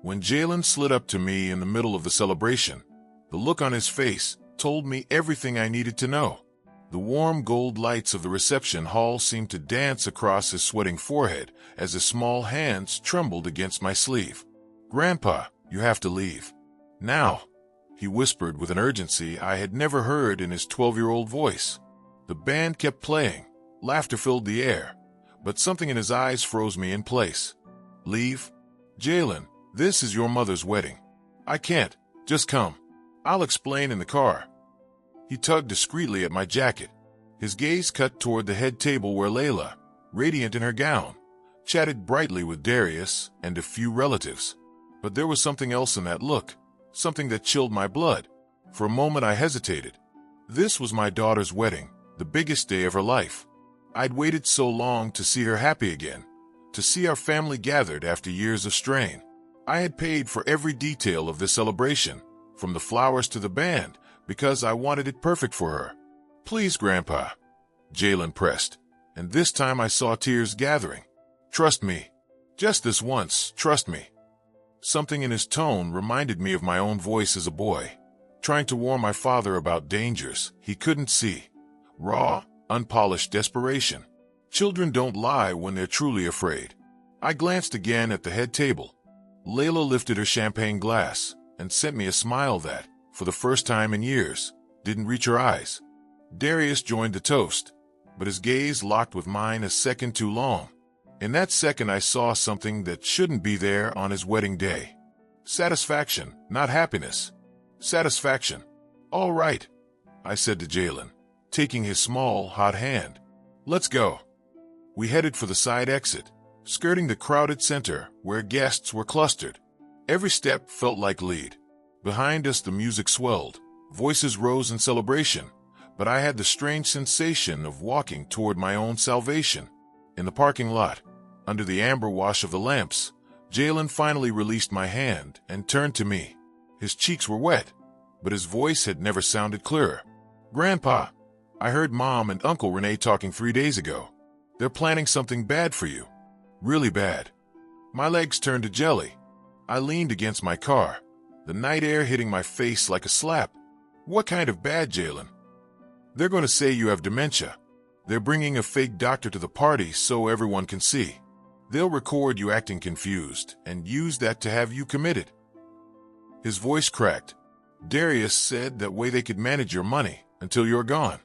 When Jalen slid up to me in the middle of the celebration, the look on his face told me everything I needed to know. The warm gold lights of the reception hall seemed to dance across his sweating forehead as his small hands trembled against my sleeve. "Grandpa, you have to leave. Now," he whispered with an urgency I had never heard in his 12-year-old voice. The band kept playing. Laughter filled the air, but something in his eyes froze me in place. "Leave? Jalen, this is your mother's wedding. I can't. Just come. I'll explain in the car." He tugged discreetly at my jacket. His gaze cut toward the head table where Layla, radiant in her gown, chatted brightly with Darius and a few relatives. But there was something else in that look, something that chilled my blood. For a moment I hesitated. This was my daughter's wedding, the biggest day of her life. I'd waited so long to see her happy again, to see our family gathered after years of strain. I had paid for every detail of this celebration, from the flowers to the band, because I wanted it perfect for her. "Please, Grandpa," Jalen pressed, and this time I saw tears gathering. "Trust me. Just this once, trust me." Something in his tone reminded me of my own voice as a boy, trying to warn my father about dangers he couldn't see. Raw, unpolished desperation. Children don't lie when they're truly afraid. I glanced again at the head table. Layla lifted her champagne glass and sent me a smile that, for the first time in years, didn't reach her eyes. Darius joined the toast, but his gaze locked with mine a second too long. In that second I saw something that shouldn't be there on his wedding day. Satisfaction, not happiness. Satisfaction. "All right," I said to Jalen, taking his small, hot hand. "Let's go." We headed for the side exit, skirting the crowded center where guests were clustered. Every step felt like lead. Behind us the music swelled, voices rose in celebration, but I had the strange sensation of walking toward my own salvation. In the parking lot, under the amber wash of the lamps, Jalen finally released my hand and turned to me. His cheeks were wet, but his voice had never sounded clearer. "Grandpa, I heard Mom and Uncle Renee talking 3 days ago. They're planning something bad for you. Really bad." My legs turned to jelly. I leaned against my car, the night air hitting my face like a slap. "What kind of bad, Jalen?" "They're going to say you have dementia. They're bringing a fake doctor to the party so everyone can see. They'll record you acting confused and use that to have you committed." His voice cracked. "Darius said that way they could manage your money until you're gone."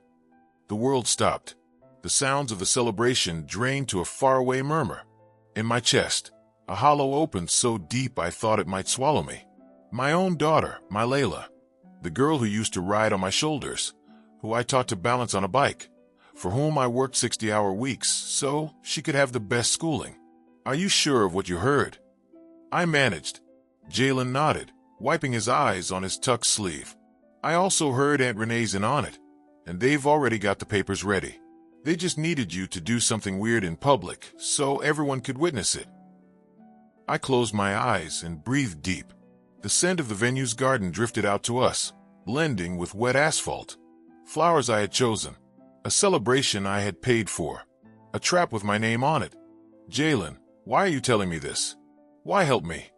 The world stopped. The sounds of the celebration drained to a faraway murmur. In my chest, a hollow opened so deep I thought it might swallow me. My own daughter, my Layla, the girl who used to ride on my shoulders, who I taught to balance on a bike, for whom I worked 60-hour weeks so she could have the best schooling. "Are you sure of what you heard?" I managed. Jalen nodded, wiping his eyes on his tucked sleeve. "I also heard Aunt Renee's in on it, and they've already got the papers ready. They just needed you to do something weird in public so everyone could witness it." I closed my eyes and breathed deep. The scent of the venue's garden drifted out to us, blending with wet asphalt. Flowers I had chosen. A celebration I had paid for. A trap with my name on it. "Jalen, why are you telling me this? Why help me?"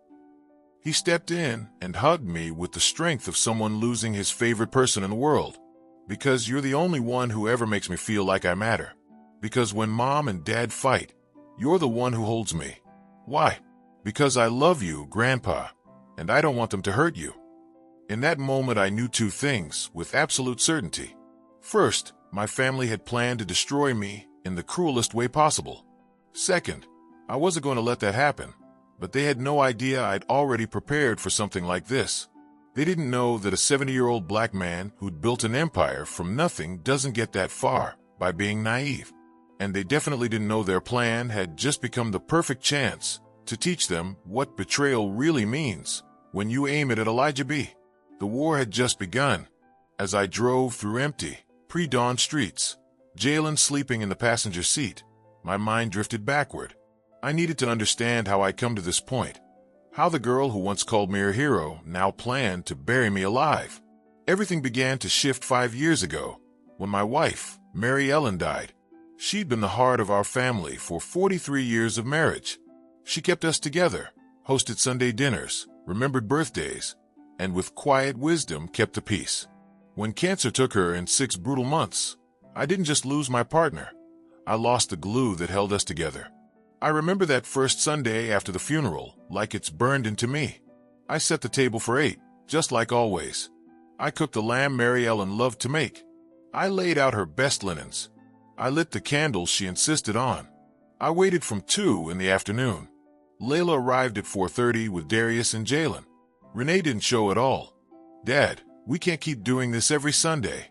He stepped in and hugged me with the strength of someone losing his favorite person in the world. "Because you're the only one who ever makes me feel like I matter. Because when Mom and Dad fight, you're the one who holds me. Why? Because I love you, Grandpa, and I don't want them to hurt you." In that moment I knew two things with absolute certainty. First, my family had planned to destroy me in the cruelest way possible. Second, I wasn't going to let that happen, but they had no idea I'd already prepared for something like this. They didn't know that a 70-year-old black man who'd built an empire from nothing doesn't get that far by being naive. And they definitely didn't know their plan had just become the perfect chance to teach them what betrayal really means when you aim it at Elijah B. The war had just begun. As I drove through empty, pre-dawn streets, Jalen sleeping in the passenger seat, my mind drifted backward. I needed to understand how I'd come to this point. How the girl who once called me her hero now planned to bury me alive. Everything began to shift 5 years ago, when my wife, Mary Ellen, died. She'd been the heart of our family for 43 years of marriage. She kept us together, hosted Sunday dinners, remembered birthdays, and with quiet wisdom kept the peace. When cancer took her in 6 brutal months, I didn't just lose my partner. I lost the glue that held us together. I remember that first Sunday after the funeral like it's burned into me. I set the table for 8, just like always. I cooked the lamb Mary Ellen loved to make. I laid out her best linens. I lit the candles she insisted on. I waited from 2 in the afternoon. Layla arrived at 4:30 with Darius and Jalen. Renee didn't show at all. "Dad, we can't keep doing this every Sunday,"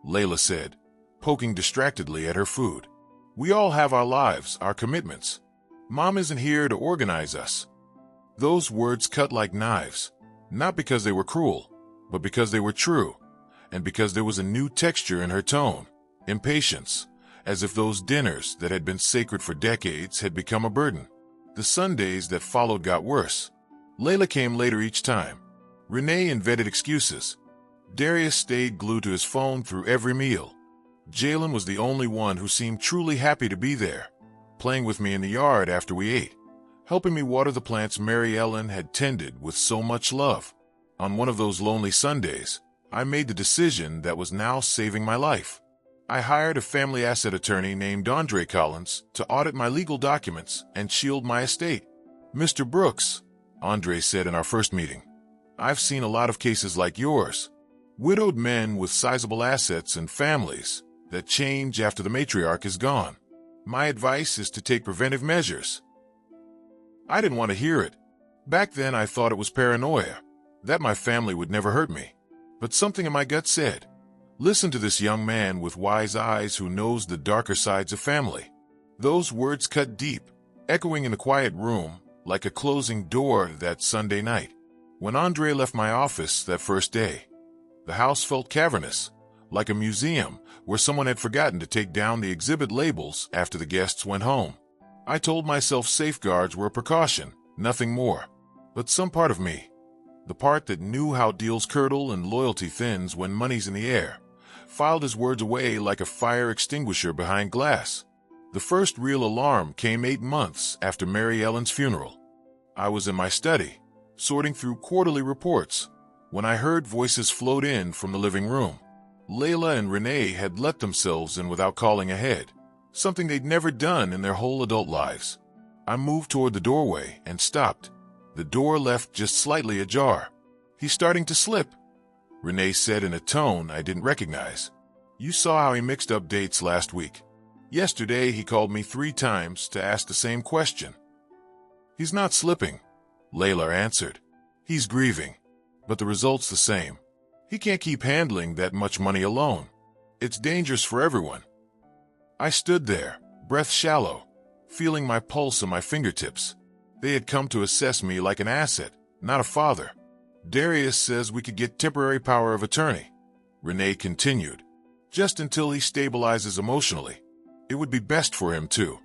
Layla said, poking distractedly at her food. "We all have our lives, our commitments. Mom isn't here to organize us." Those words cut like knives, not because they were cruel, but because they were true, and because there was a new texture in her tone, impatience, as if those dinners that had been sacred for decades had become a burden. The Sundays that followed got worse. Layla came later each time. Renee invented excuses. Darius stayed glued to his phone through every meal. Jalen was the only one who seemed truly happy to be there, playing with me in the yard after we ate, helping me water the plants Mary Ellen had tended with so much love. On one of those lonely Sundays, I made the decision that was now saving my life. I hired a family asset attorney named Andre Collins to audit my legal documents and shield my estate. "Mr. Brooks," Andre said in our first meeting, "I've seen a lot of cases like yours. Widowed men with sizable assets and families that change after the matriarch is gone. My advice is to take preventive measures." I didn't want to hear it. Back then I thought it was paranoia, that my family would never hurt me. But something in my gut said, listen to this young man with wise eyes who knows the darker sides of family. Those words cut deep, echoing in the quiet room like a closing door that Sunday night. When Andre left my office that first day, the house felt cavernous, like a museum where someone had forgotten to take down the exhibit labels after the guests went home. I told myself safeguards were a precaution, nothing more. But some part of me, the part that knew how deals curdle and loyalty thins when money's in the air, filed his words away like a fire extinguisher behind glass. The first real alarm came 8 months after Mary Ellen's funeral. I was in my study, sorting through quarterly reports, when I heard voices float in from the living room. Layla and Renee had let themselves in without calling ahead, something they'd never done in their whole adult lives. I moved toward the doorway and stopped. The door left just slightly ajar. "He's starting to slip," Renee said in a tone I didn't recognize. "You saw how he mixed up dates last week. Yesterday he called me 3 times to ask the same question." "He's not slipping," Layla answered. "He's grieving, but the result's the same. He can't keep handling that much money alone. It's dangerous for everyone." I stood there, breath shallow, feeling my pulse in my fingertips. They had come to assess me like an asset, not a father. "Darius says we could get temporary power of attorney," Renee continued, "just until he stabilizes emotionally. It would be best for him, too."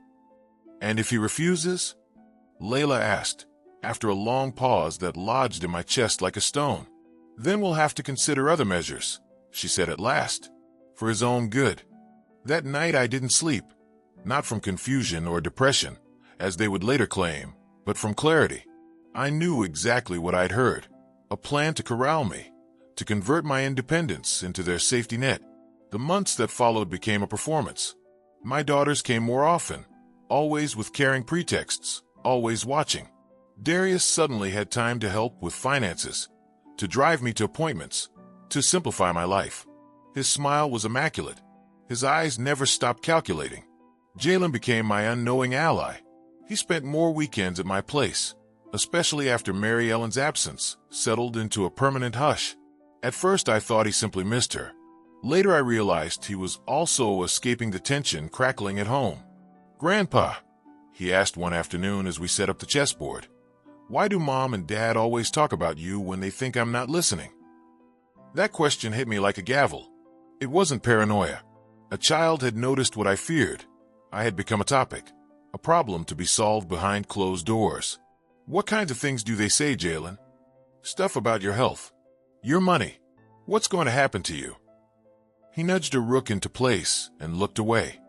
"And if he refuses?" Layla asked, after a long pause that lodged in my chest like a stone. "Then we'll have to consider other measures," she said at last, "for his own good." That night I didn't sleep, not from confusion or depression, as they would later claim, but from clarity. I knew exactly what I'd heard, a plan to corral me, to convert my independence into their safety net. The months that followed became a performance. My daughters came more often, always with caring pretexts, always watching. Darius suddenly had time to help with finances, to drive me to appointments, to simplify my life. His smile was immaculate. His eyes never stopped calculating. Jalen became my unknowing ally. He spent more weekends at my place, especially after Mary Ellen's absence settled into a permanent hush. At first I thought he simply missed her. Later I realized he was also escaping the tension crackling at home. "Grandpa," he asked one afternoon as we set up the chessboard, "why do Mom and Dad always talk about you when they think I'm not listening?" That question hit me like a gavel. It wasn't paranoia. A child had noticed what I feared. I had become a topic, a problem to be solved behind closed doors. "What kinds of things do they say, Jalen?" "Stuff about your health, your money. What's going to happen to you?" He nudged a rook into place and looked away.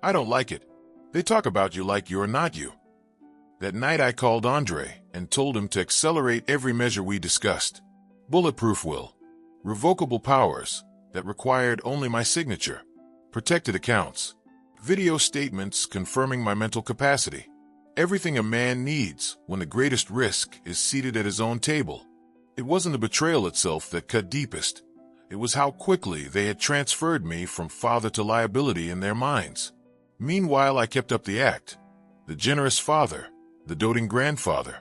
"I don't like it. They talk about you like you're not you." That night I called Andre and told him to accelerate every measure we discussed. Bulletproof will, revocable powers that required only my signature, protected accounts, video statements confirming my mental capacity. Everything a man needs when the greatest risk is seated at his own table. It wasn't the betrayal itself that cut deepest. It was how quickly they had transferred me from father to liability in their minds. Meanwhile, I kept up the act. The generous father, the doting grandfather.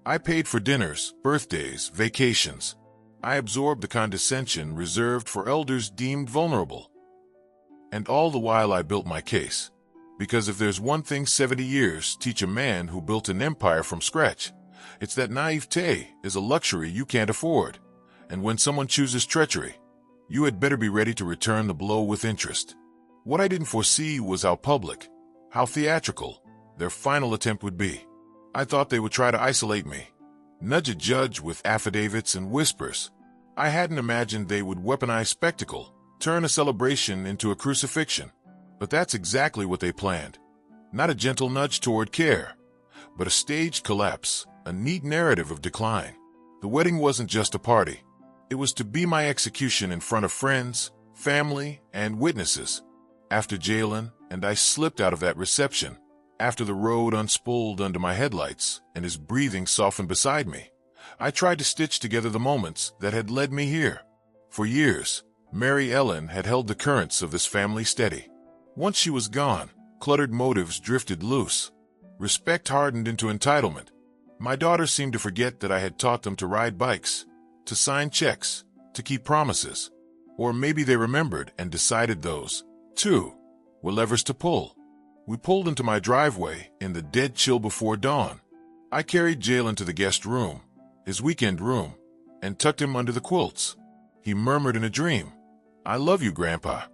I paid for dinners, birthdays, vacations. I absorbed the condescension reserved for elders deemed vulnerable. And all the while I built my case. Because if there's one thing 70 years teach a man who built an empire from scratch, it's that naivete is a luxury you can't afford. And when someone chooses treachery, you had better be ready to return the blow with interest. What I didn't foresee was how public, how theatrical, their final attempt would be. I thought they would try to isolate me, nudge a judge with affidavits and whispers. I hadn't imagined they would weaponize spectacle, turn a celebration into a crucifixion. But that's exactly what they planned. Not a gentle nudge toward care, but a staged collapse, a neat narrative of decline. The wedding wasn't just a party. It was to be my execution in front of friends, family, and witnesses. After Jalen and I slipped out of that reception, after the road unspooled under my headlights and his breathing softened beside me, I tried to stitch together the moments that had led me here. For years, Mary Ellen had held the currents of this family steady. Once she was gone, cluttered motives drifted loose. Respect hardened into entitlement. My daughters seemed to forget that I had taught them to ride bikes, to sign checks, to keep promises. Or maybe they remembered and decided those, too, were levers to pull. We pulled into my driveway in the dead chill before dawn. I carried Jalen to the guest room, his weekend room, and tucked him under the quilts. He murmured in a dream, "I love you, Grandpa."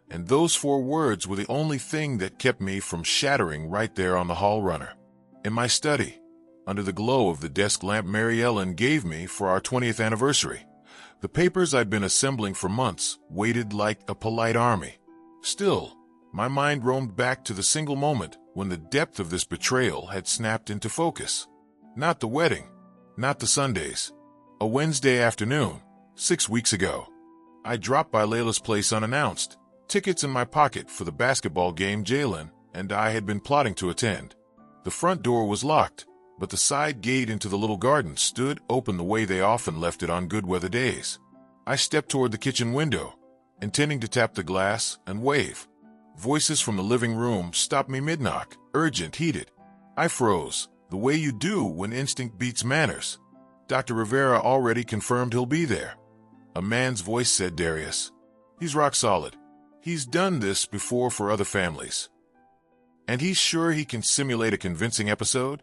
And those 4 words were the only thing that kept me from shattering right there on the hall runner. In my study, under the glow of the desk lamp Mary Ellen gave me for our 20th anniversary, the papers I'd been assembling for months waited like a polite army. Still, my mind roamed back to the single moment when the depth of this betrayal had snapped into focus. Not the wedding, not the Sundays. A Wednesday afternoon, 6 weeks ago, I dropped by Layla's place unannounced, tickets in my pocket for the basketball game Jalen and I had been plotting to attend. The front door was locked, but the side gate into the little garden stood open the way they often left it on good weather days. I stepped toward the kitchen window, intending to tap the glass and wave. Voices from the living room stopped me mid-knock, urgent, heated. I froze, the way you do when instinct beats manners. Dr. Rivera already confirmed he'll be there. A man's voice said, "Darius. He's rock solid. He's done this before for other families." "And he's sure he can simulate a convincing episode?"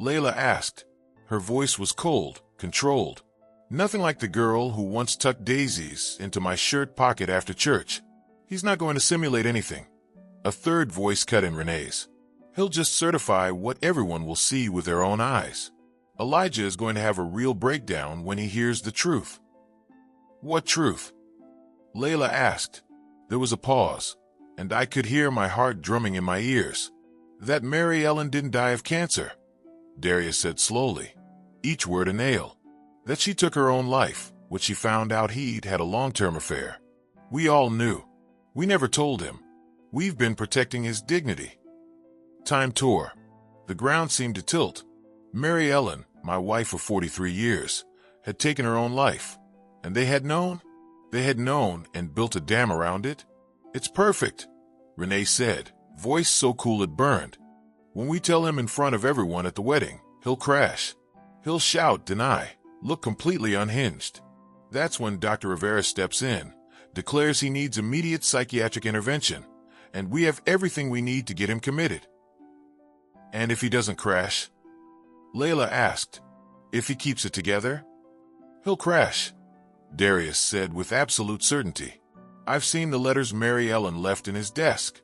Layla asked. Her voice was cold, controlled. Nothing like the girl who once tucked daisies into my shirt pocket after church. "He's not going to simulate anything." A third voice cut in Renee's. "He'll just certify what everyone will see with their own eyes. Elijah is going to have a real breakdown when he hears the truth." "What truth?" Layla asked. There was a pause, and I could hear my heart drumming in my ears. "That Mary Ellen didn't die of cancer," Darius said slowly, each word a nail. "That she took her own life, when she found out he'd had a long-term affair. We all knew. We never told him. We've been protecting his dignity." Time tore. The ground seemed to tilt. Mary Ellen, my wife of 43 years, had taken her own life, and they had known? They had known and built a dam around it? "It's perfect," Renee said, voice so cool it burned. "When we tell him in front of everyone at the wedding, he'll crash. He'll shout, deny, look completely unhinged. That's when Dr. Rivera steps in, declares he needs immediate psychiatric intervention, and we have everything we need to get him committed." "And if he doesn't crash?" Layla asked. "If he keeps it together?" "He'll crash," Darius said with absolute certainty. "I've seen the letters Mary Ellen left in his desk.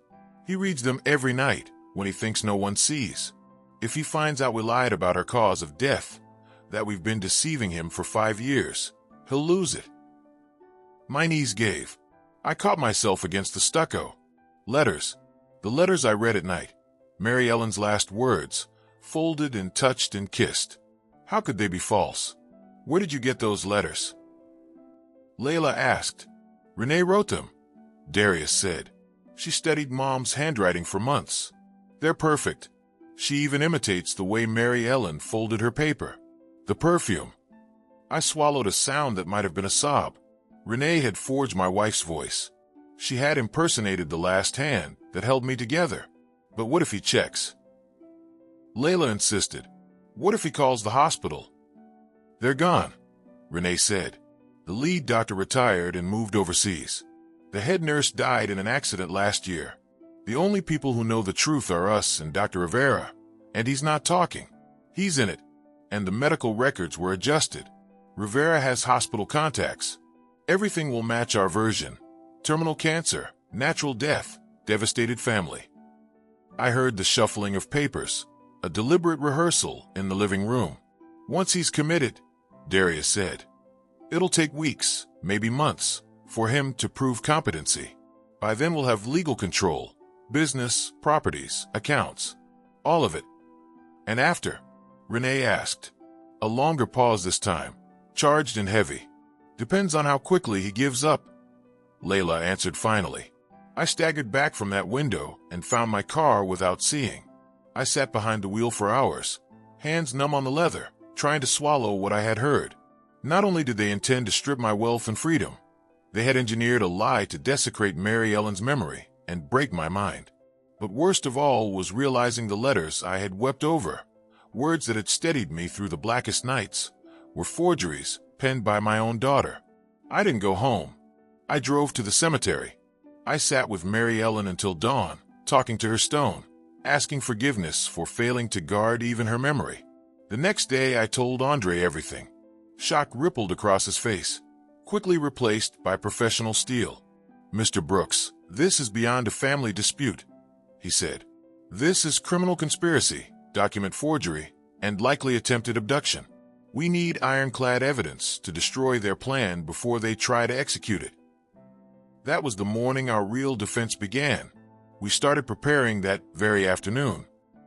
He reads them every night when he thinks no one sees. If he finds out we lied about her cause of death, that we've been deceiving him for 5 years, he'll lose it." My knees gave. I caught myself against the stucco. Letters. The letters I read at night. Mary Ellen's last words, folded and touched and kissed. How could they be false? Where did you get those letters? Layla asked. Renee wrote them, Darius said. She studied Mom's handwriting for months. They're perfect. She even imitates the way Mary Ellen folded her paper. The perfume. I swallowed a sound that might have been a sob. Renee had forged my wife's voice. She had impersonated the last hand that held me together. But what if he checks? Layla insisted. What if he calls the hospital? They're gone, Renee said. The lead doctor retired and moved overseas. The head nurse died in an accident last year. The only people who know the truth are us and Dr. Rivera, and he's not talking. He's in it, and the medical records were adjusted. Rivera has hospital contacts. Everything will match our version. Terminal cancer, natural death, devastated family. I heard the shuffling of papers, a deliberate rehearsal in the living room. Once he's committed, Darius said, it'll take weeks, maybe months, for him to prove competency. By then we'll have legal control, business, properties, accounts, all of it. And after? Renee asked. A longer pause this time, charged and heavy. Depends on how quickly he gives up. Layla answered finally. I staggered back from that window and found my car without seeing. I sat behind the wheel for hours, hands numb on the leather, trying to swallow what I had heard. Not only did they intend to strip my wealth and freedom, they had engineered a lie to desecrate Mary Ellen's memory and break my mind. But worst of all was realizing the letters I had wept over, words that had steadied me through the blackest nights, were forgeries penned by my own daughter. I didn't go home. I drove to the cemetery. I sat with Mary Ellen until dawn, talking to her stone, asking forgiveness for failing to guard even her memory. The next day I told Andre everything. Shock rippled across his face, quickly replaced by professional steel. Mr. Brooks, this is beyond a family dispute, he said. This is criminal conspiracy, document forgery, and likely attempted abduction. We need ironclad evidence to destroy their plan before they try to execute it. That was the morning our real defense began. We started preparing that very afternoon.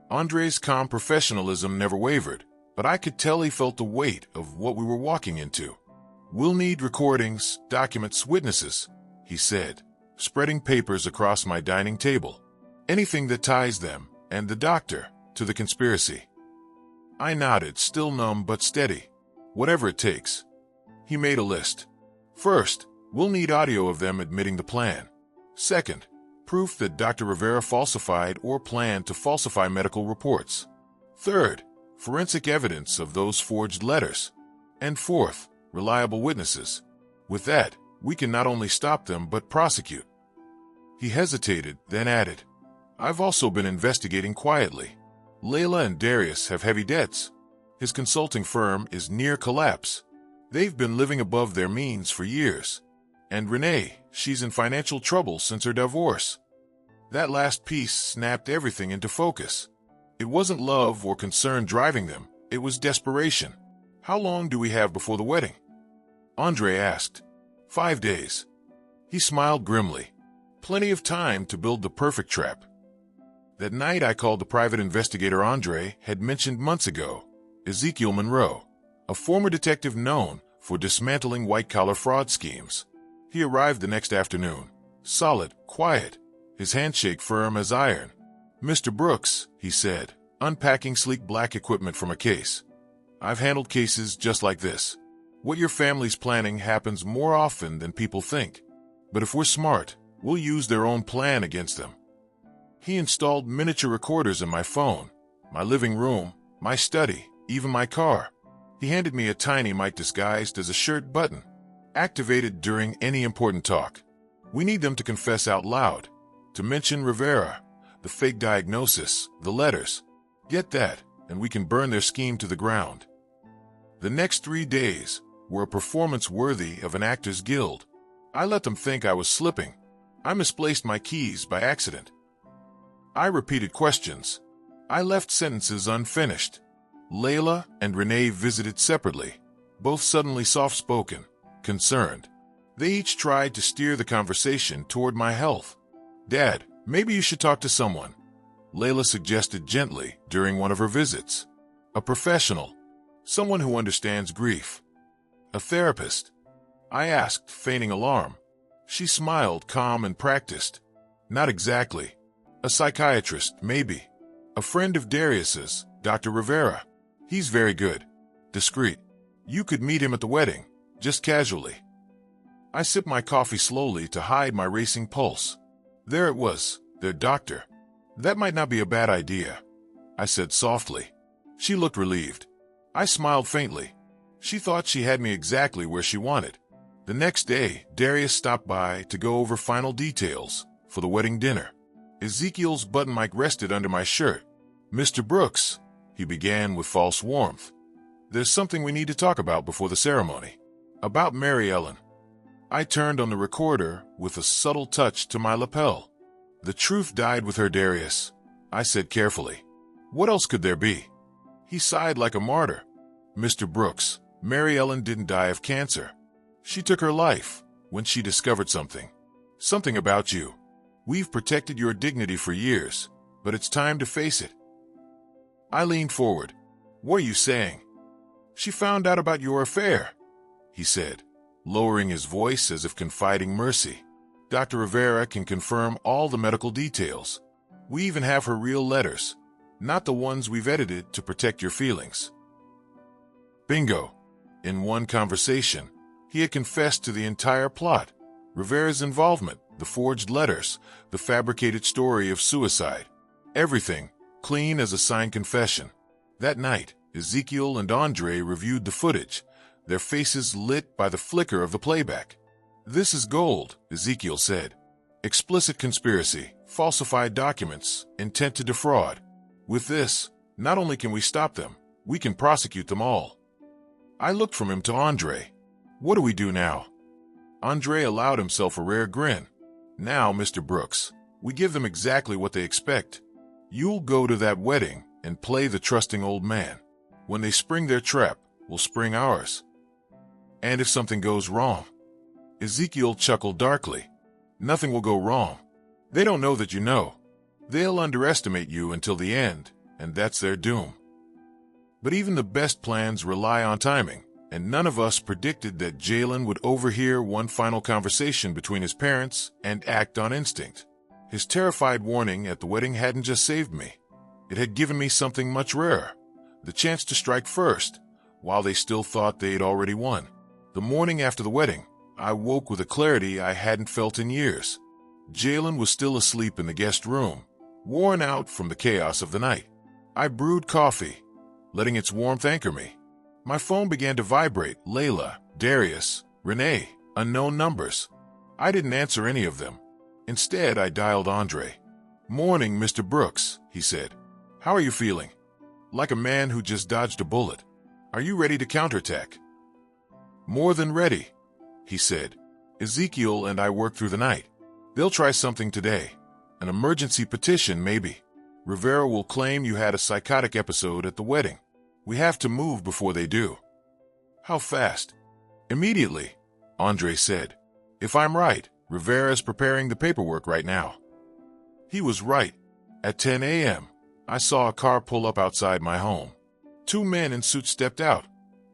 Andre's calm professionalism never wavered, but I could tell he felt the weight of what we were walking into. We'll need recordings, documents, witnesses, he said, spreading papers across my dining table. Anything that ties them, and the doctor, to the conspiracy. I nodded, still numb but steady. Whatever it takes. He made a list. First, we'll need audio of them admitting the plan. Second, proof that Dr. Rivera falsified or planned to falsify medical reports. Third, forensic evidence of those forged letters. And fourth, reliable witnesses. With that, we can not only stop them but prosecute. He hesitated, then added, I've also been investigating quietly. Layla and Darius have heavy debts. His consulting firm is near collapse. They've been living above their means for years. And Renee, she's in financial trouble since her divorce. That last piece snapped everything into focus. It wasn't love or concern driving them, it was desperation. How long do we have before the wedding? Andre asked. 5 days. He smiled grimly. Plenty of time to build the perfect trap. That night I called the private investigator Andre had mentioned months ago, Ezekiel Monroe, a former detective known for dismantling white-collar fraud schemes. He arrived the next afternoon, solid, quiet, his handshake firm as iron. Mr. Brooks, he said, unpacking sleek black equipment from a case. I've handled cases just like this. What your family's planning happens more often than people think. But if we're smart, we'll use their own plan against them. He installed miniature recorders in my phone, my living room, my study, even my car. He handed me a tiny mic disguised as a shirt button, activated during any important talk. We need them to confess out loud, to mention Rivera, the fake diagnosis, the letters. Get that, and we can burn their scheme to the ground. The next 3 days were a performance worthy of an actor's guild. I let them think I was slipping. I misplaced my keys by accident. I repeated questions. I left sentences unfinished. Layla and Renee visited separately, both suddenly soft-spoken, concerned. They each tried to steer the conversation toward my health. Dad, maybe you should talk to someone. Layla suggested gently during one of her visits. A professional. Someone who understands grief. A therapist. I asked, feigning alarm. She smiled, calm and practiced. Not exactly. A psychiatrist, maybe. A friend of Darius's, Dr. Rivera. He's very good. Discreet. You could meet him at the wedding, just casually. I sipped my coffee slowly to hide my racing pulse. There it was, their doctor. That might not be a bad idea, I said softly. She looked relieved. I smiled faintly. She thought she had me exactly where she wanted. The next day, Darius stopped by to go over final details for the wedding dinner. Ezekiel's button mic rested under my shirt. Mr. Brooks, he began with false warmth. There's something we need to talk about before the ceremony. About Mary Ellen. I turned on the recorder with a subtle touch to my lapel. The truth died with her, Darius, I said carefully. What else could there be? He sighed like a martyr. Mr. Brooks, Mary Ellen didn't die of cancer. She took her life when she discovered something. Something about you. We've protected your dignity for years, but it's time to face it. I leaned forward. What are you saying? She found out about your affair, he said, lowering his voice as if confiding mercy. Dr. Rivera can confirm all the medical details. We even have her real letters, not the ones we've edited to protect your feelings. Bingo. In one conversation, he had confessed to the entire plot. Rivera's involvement, the forged letters, the fabricated story of suicide. Everything, clean as a signed confession. That night, Ezekiel and Andre reviewed the footage, their faces lit by the flicker of the playback. This is gold, Ezekiel said. Explicit conspiracy, falsified documents, intent to defraud. With this, not only can we stop them, we can prosecute them all. I looked from him to Andre. What do we do now? Andre allowed himself a rare grin. Now, Mr. Brooks, we give them exactly what they expect. You'll go to that wedding and play the trusting old man. When they spring their trap, we'll spring ours. And if something goes wrong? Ezekiel chuckled darkly. Nothing will go wrong. They don't know that you know. They'll underestimate you until the end, and that's their doom. But even the best plans rely on timing, and none of us predicted that Jalen would overhear one final conversation between his parents and act on instinct. His terrified warning at the wedding hadn't just saved me. It had given me something much rarer, the chance to strike first, while they still thought they'd already won. The morning after the wedding, I woke with a clarity I hadn't felt in years. Jalen was still asleep in the guest room, worn out from the chaos of the night. I brewed coffee, letting its warmth anchor me. My phone began to vibrate. Layla, Darius, Renee, unknown numbers. I didn't answer any of them. Instead, I dialed Andre. Morning, Mr. Brooks, he said. How are you feeling? Like a man who just dodged a bullet. Are you ready to counterattack? More than ready, he said. Ezekiel and I worked through the night. They'll try something today. An emergency petition, maybe. Rivera will claim you had a psychotic episode at the wedding. We have to move before they do. How fast? Immediately, Andre said. If I'm right, Rivera is preparing the paperwork right now. He was right. At 10 a.m., I saw a car pull up outside my home. 2 men in suits stepped out.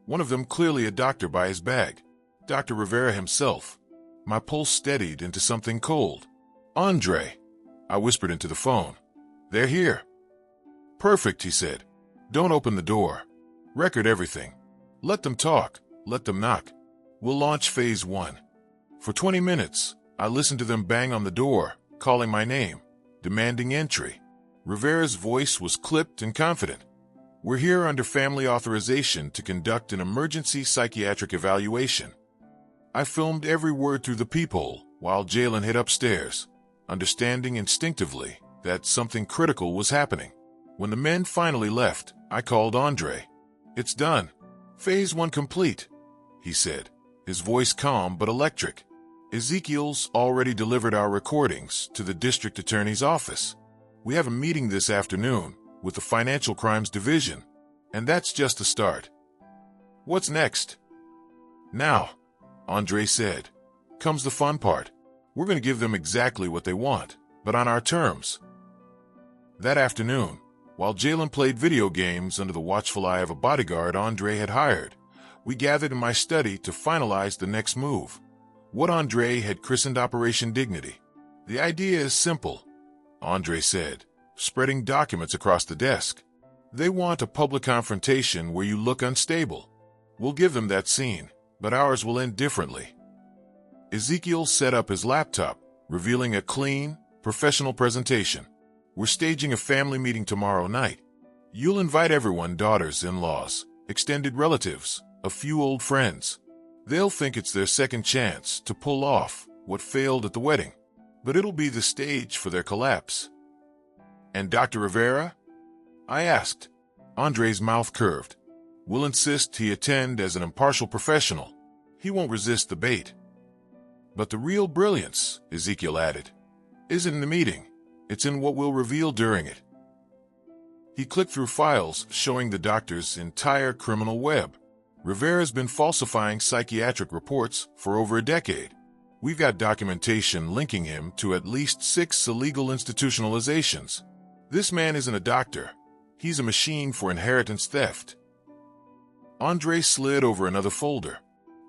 One of them clearly a doctor by his bag. Dr. Rivera himself. My pulse steadied into something cold. Andre, I whispered into the phone. They're here. Perfect, he said. Don't open the door. Record everything. Let them talk. Let them knock. We'll launch phase 1. For 20 minutes, I listened to them bang on the door, calling my name, demanding entry. Rivera's voice was clipped and confident. We're here under family authorization to conduct an emergency psychiatric evaluation. I filmed every word through the peephole while Jalen hid upstairs, understanding instinctively that something critical was happening. When the men finally left, I called Andre. It's done. Phase 1 complete, he said, his voice calm but electric. Ezekiel's already delivered our recordings to the district attorney's office. We have a meeting this afternoon with the Financial Crimes Division, and that's just the start. What's next? Now, Andre said, comes the fun part. We're going to give them exactly what they want, but on our terms. That afternoon, while Jalen played video games under the watchful eye of a bodyguard Andre had hired, we gathered in my study to finalize the next move, what Andre had christened Operation Dignity. The idea is simple, Andre said, spreading documents across the desk. They want a public confrontation where you look unstable. We'll give them that scene, but ours will end differently. Ezekiel set up his laptop, revealing a clean, professional presentation. We're staging a family meeting tomorrow night. You'll invite everyone, daughters, in-laws, extended relatives, a few old friends. They'll think it's their second chance to pull off what failed at the wedding, but it'll be the stage for their collapse. And Dr. Rivera? I asked. Andre's mouth curved. We'll insist he attend as an impartial professional. He won't resist the bait. But the real brilliance, Ezekiel added, isn't in the meeting. It's in what we'll reveal during it. He clicked through files showing the doctor's entire criminal web. Rivera's been falsifying psychiatric reports for over a decade. We've got documentation linking him to at least 6 illegal institutionalizations. This man isn't a doctor. He's a machine for inheritance theft. Andre slid over another folder.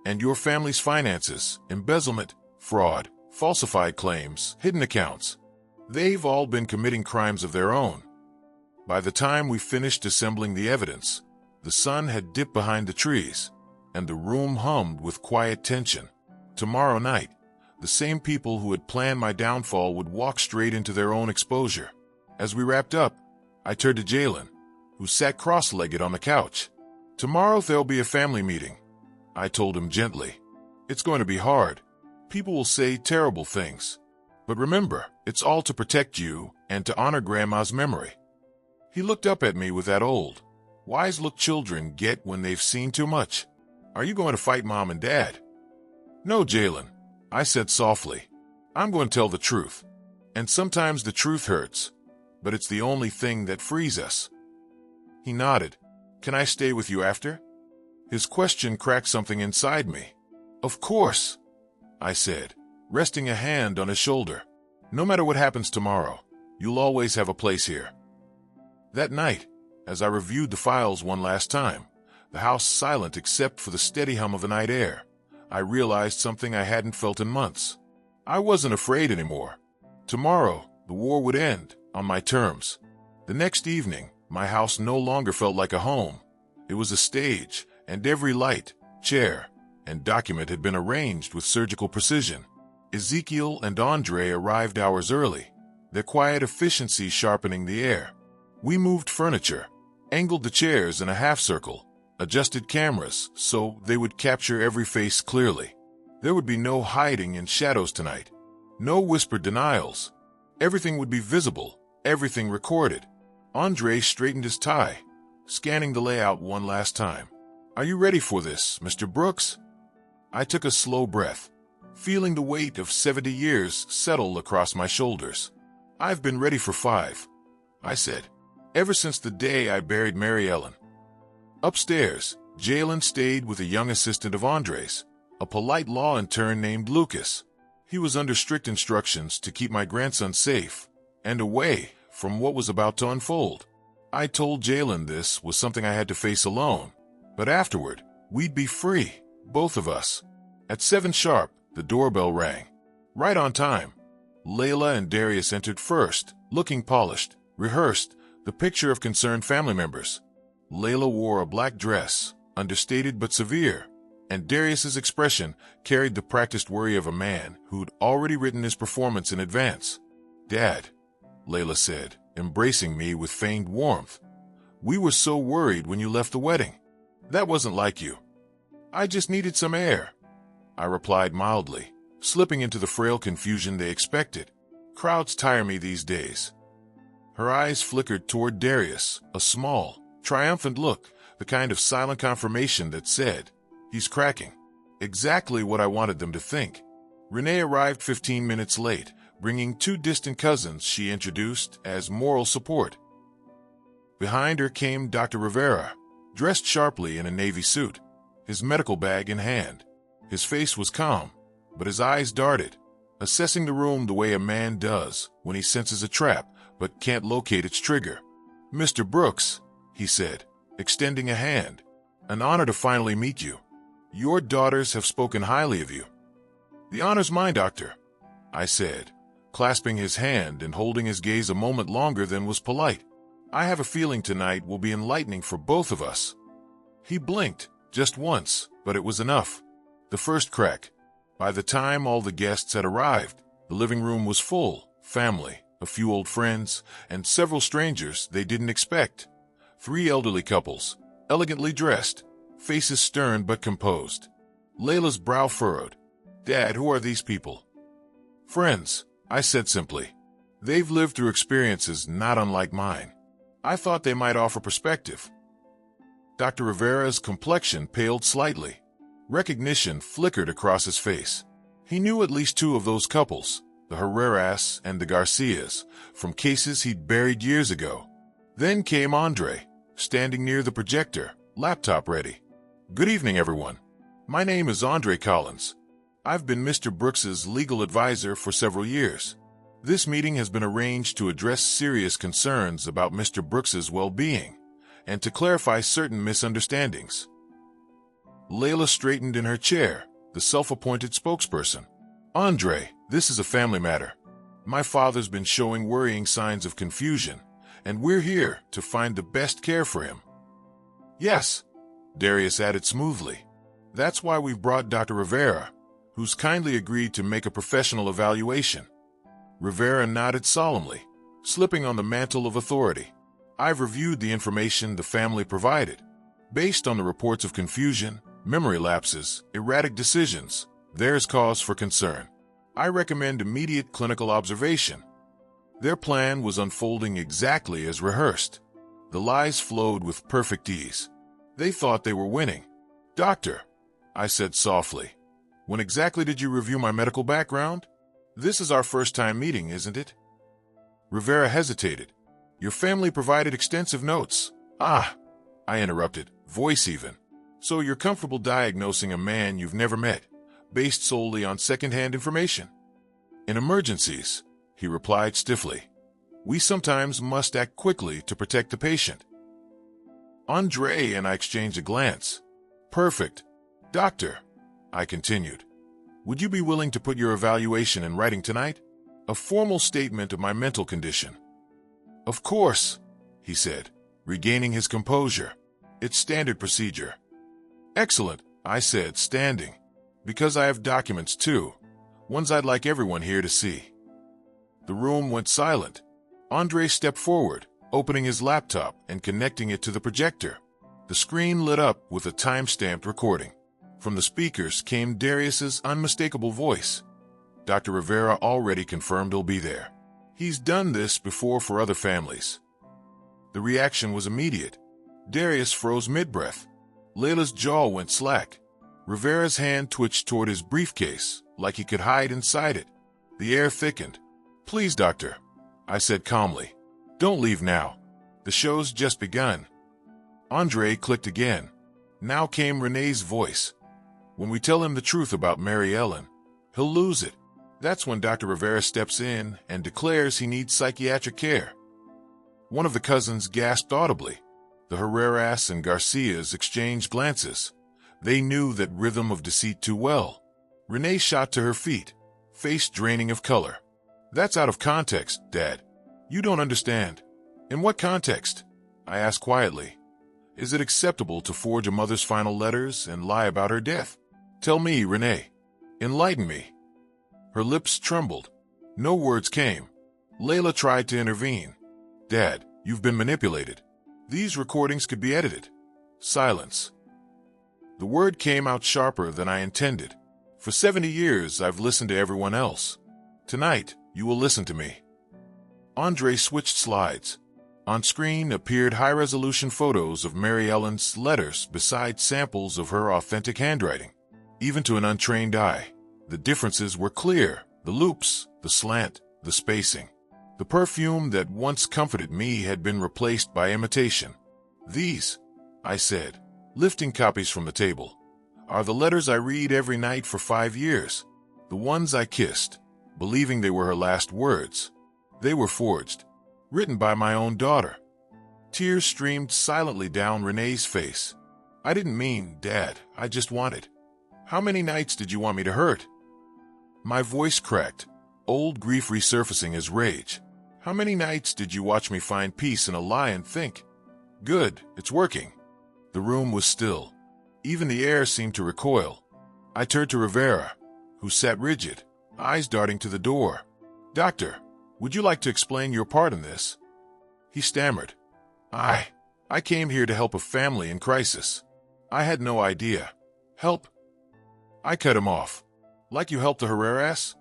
And your family's finances, embezzlement, fraud, falsified claims, hidden accounts. They've all been committing crimes of their own. By the time we finished assembling the evidence, the sun had dipped behind the trees, and the room hummed with quiet tension. Tomorrow night, the same people who had planned my downfall would walk straight into their own exposure. As we wrapped up, I turned to Jalen, who sat cross-legged on the couch. Tomorrow there'll be a family meeting, I told him gently. It's going to be hard. People will say terrible things. But remember, it's all to protect you and to honor Grandma's memory. He looked up at me with that old, wise look children get when they've seen too much. Are you going to fight Mom and Dad? No, Jalen, I said softly. I'm going to tell the truth. And sometimes the truth hurts, but it's the only thing that frees us. He nodded. Can I stay with you after? His question cracked something inside me. Of course, I said, resting a hand on his shoulder. No matter what happens tomorrow, you'll always have a place here. That night, as I reviewed the files one last time, the house silent except for the steady hum of the night air, I realized something I hadn't felt in months. I wasn't afraid anymore. Tomorrow, the war would end, on my terms. The next evening, my house no longer felt like a home. It was a stage, and every light, chair, and document had been arranged with surgical precision. Ezekiel and Andre arrived hours early, their quiet efficiency sharpening the air. We moved furniture, angled the chairs in a half-circle, adjusted cameras so they would capture every face clearly. There would be no hiding in shadows tonight, no whispered denials. Everything would be visible, everything recorded. Andre straightened his tie, scanning the layout one last time. Are you ready for this, Mr. Brooks? I took a slow breath, feeling the weight of 70 years settle across my shoulders. I've been ready for 5, I said, ever since the day I buried Mary Ellen. Upstairs, Jalen stayed with a young assistant of Andre's, a polite law intern named Lucas. He was under strict instructions to keep my grandson safe and away from what was about to unfold. I told Jalen this was something I had to face alone, but afterward, we'd be free, both of us. At 7 sharp, the doorbell rang. Right on time. Layla and Darius entered first, looking polished, rehearsed, the picture of concerned family members. Layla wore a black dress, understated but severe, and Darius's expression carried the practiced worry of a man who'd already written his performance in advance. Dad, Layla said, embracing me with feigned warmth. We were so worried when you left the wedding. That wasn't like you. I just needed some air, I replied mildly, slipping into the frail confusion they expected. Crowds tire me these days. Her eyes flickered toward Darius, a small, triumphant look, the kind of silent confirmation that said, he's cracking. Exactly what I wanted them to think. Renee arrived 15 minutes late, bringing 2 distant cousins she introduced as moral support. Behind her came Dr. Rivera, dressed sharply in a navy suit, his medical bag in hand. His face was calm, but his eyes darted, assessing the room the way a man does when he senses a trap but can't locate its trigger. Mr. Brooks, he said, extending a hand. An honor to finally meet you. Your daughters have spoken highly of you. The honor's mine, Doctor, I said, clasping his hand and holding his gaze a moment longer than was polite. I have a feeling tonight will be enlightening for both of us. He blinked, just once, but it was enough. The first crack. By the time all the guests had arrived, the living room was full, family, a few old friends, and several strangers they didn't expect. 3 elderly couples, elegantly dressed, faces stern but composed. Layla's brow furrowed. Dad, who are these people? Friends, I said simply. They've lived through experiences not unlike mine. I thought they might offer perspective. Dr. Rivera's complexion paled slightly. Recognition flickered across his face. He knew at least 2 of those couples, the Herreras and the Garcias, from cases he'd buried years ago. Then came Andre, standing near the projector, laptop ready. Good evening, everyone. My name is Andre Collins. I've been Mr. Brooks's legal advisor for several years. This meeting has been arranged to address serious concerns about Mr. Brooks's well-being and to clarify certain misunderstandings. Layla straightened in her chair, the self-appointed spokesperson. Andre, this is a family matter. My father's been showing worrying signs of confusion, and we're here to find the best care for him. Yes, Darius added smoothly. That's why we've brought Dr. Rivera, who's kindly agreed to make a professional evaluation. Rivera nodded solemnly, slipping on the mantle of authority. I've reviewed the information the family provided. Based on the reports of confusion, memory lapses, erratic decisions, there's cause for concern. I recommend immediate clinical observation. Their plan was unfolding exactly as rehearsed. The lies flowed with perfect ease. They thought they were winning. Doctor, I said softly, when exactly did you review my medical background? This is our first time meeting, isn't it? Rivera hesitated. Your family provided extensive notes. Ah, I interrupted, voice even. So you're comfortable diagnosing a man you've never met, based solely on second-hand information? In emergencies, he replied stiffly, we sometimes must act quickly to protect the patient. Andre and I exchanged a glance. Perfect. Doctor, I continued, would you be willing to put your evaluation in writing tonight? A formal statement of my mental condition. Of course, he said, regaining his composure. It's standard procedure. Excellent, I said, standing, because I have documents too, ones I'd like everyone here to see. The room went silent. Andre stepped forward, opening his laptop and connecting it to the projector. The screen lit up with a time-stamped recording. From the speakers came Darius's unmistakable voice. Dr. Rivera already confirmed he'll be there. He's done this before for other families. The reaction was immediate. Darius froze mid-breath. Layla's jaw went slack. Rivera's hand twitched toward his briefcase, like he could hide inside it. The air thickened. Please, doctor, I said calmly. Don't leave now. The show's just begun. Andre clicked again. Now came Renee's voice. When we tell him the truth about Mary Ellen, he'll lose it. That's when Dr. Rivera steps in and declares he needs psychiatric care. One of the cousins gasped audibly. The Herreras and Garcias exchanged glances. They knew that rhythm of deceit too well. Renee shot to her feet, face draining of color. That's out of context, Dad. You don't understand. In what context? I asked quietly. Is it acceptable to forge a mother's final letters and lie about her death? Tell me, Renee. Enlighten me. Her lips trembled. No words came. Layla tried to intervene. Dad, you've been manipulated. These recordings could be edited. Silence. The word came out sharper than I intended. For 70 years, I've listened to everyone else. Tonight, you will listen to me. Andre switched slides. On screen appeared high-resolution photos of Mary Ellen's letters beside samples of her authentic handwriting. Even to an untrained eye, the differences were clear. The loops, the slant, the spacing. The perfume that once comforted me had been replaced by imitation. These, I said, lifting copies from the table, are the letters I read every night for 5 years. The ones I kissed, believing they were her last words. They were forged. Written by my own daughter. Tears streamed silently down Renee's face. I didn't mean, Dad, I just wanted. How many nights did you want me to hurt? My voice cracked, old grief resurfacing as rage. How many nights did you watch me find peace in a lie and think, good, it's working? The room was still. Even the air seemed to recoil. I turned to Rivera, who sat rigid, eyes darting to the door. Doctor, would you like to explain your part in this? He stammered. I came here to help a family in crisis. I had no idea. Help? I cut him off. Like you helped the Herreras?